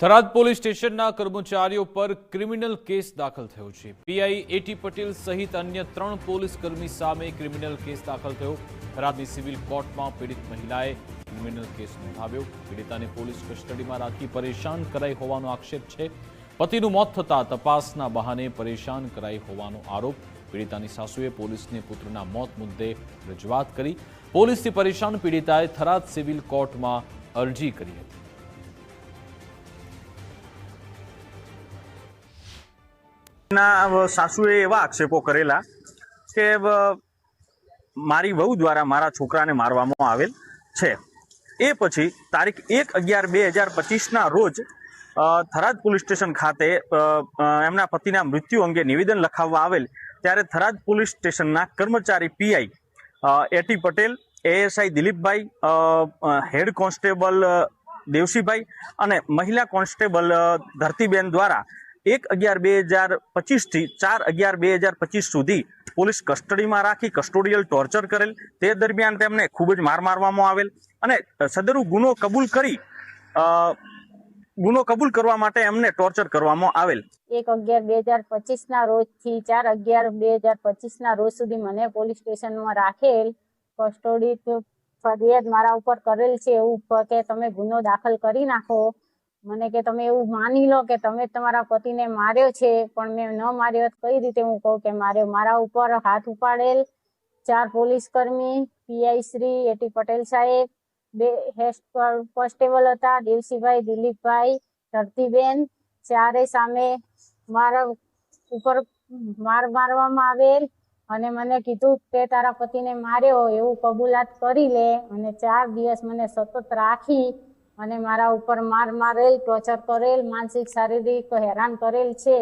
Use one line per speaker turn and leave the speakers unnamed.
Tharad police સ્ટેશનના કર્મચારીઓ પર ક્રિમિનલ કેસ દાખલ થયો છે। પીઆઈ એટી પટેલ સહિત અન્ય 3 પોલીસ કર્મી સામે ક્રિમિનલ કેસ દાખલ થયો। થરાદની સિવિલ કોર્ટમાં પીડિત મહિલાએ ક્રિમિનલ કેસ નોંધાવ્યો। પીડિતાને પોલીસ કસ્ટડીમાં રાખી પરેશાન કરાઈ હોવાનો આક્ષેપ છે। પતિનું મોત થતાં તપાસના બહાને પરેશાન કરાઈ હોવાનો આરોપ। પીડિતાની સાસુએ પોલીસને પુત્રના મોત મુદ્દે રજૂઆત કરી। પોલીસથી પરેશાન પીડિતાએ થરાદ સિવિલ કોર્ટમાં અરજી કરી હતી।
સાસુએ એવા આક્ષેપો કરેલા કે મારી વહુ દ્વારા મારા છોકરાને મારવામાં આવેલ છે। એ પછી તારીખ 1/11/2025ના રોજ થરાદ પોલીસ સ્ટેશન ખાતે એમના પતિના મૃત્યુ અંગે નિવેદન લખાવવા આવેલ, ત્યારે થરાદ પોલીસ સ્ટેશનના કર્મચારી PI AT Patel, ASI Dilipbhai, head constable Devsibhai અને મહિલા કોન્સ્ટેબલ ધરતીબેન દ્વારા 1/11/2025 થી 4/11/2025 સુધી પોલીસ કસ્ટડીમાં રાખી કસ્ટોડિયલ ટોર્ચર કરેલ। તે દરમિયાન તેમને ખૂબ જ મારવામાં આવેલ અને સદરુ ગુનો કબૂલ કરવા માટે એમને ટોર્ચર કરવામાં આવેલ।
1/11/2025 ના રોજ થી 4/11/2025 ના રોજ સુધી મને પોલીસ સ્ટેશનમાં રાખેલ। કસ્ટડી ફરિયાદ મારા ઉપર કરેલ છે એવું કે તમે ગુનો દાખલ કરી નાખો। મને કે તમે એવું માની લો કે તમે તમારા પતિને માર્યો છે, પણ મેં ન માર્યો કઈ રીતે હું કહું કે માર્યો। મારા ઉપર હાથ ઉપાડેલ 4 પોલીસ કર્મી, પીઆઈ શ્રી એટી પટેલ સાહેબ, 2 હેડ કોન્સ્ટેબલ હતા, દેવસીભાઈ, દિલીપભાઈ, ધરતીબેન, ચારે સામે મારા ઉપર મારવામાં આવેલ અને મને કીધું કે તારા પતિને માર્યો એવું કબૂલાત કરી લે। અને 4 દિવસ મને સતત રાખી અને મારા ઉપર મારેલ, ટોર્ચર કરેલ, માનસિક શારીરિક હેરાન કરેલ છે।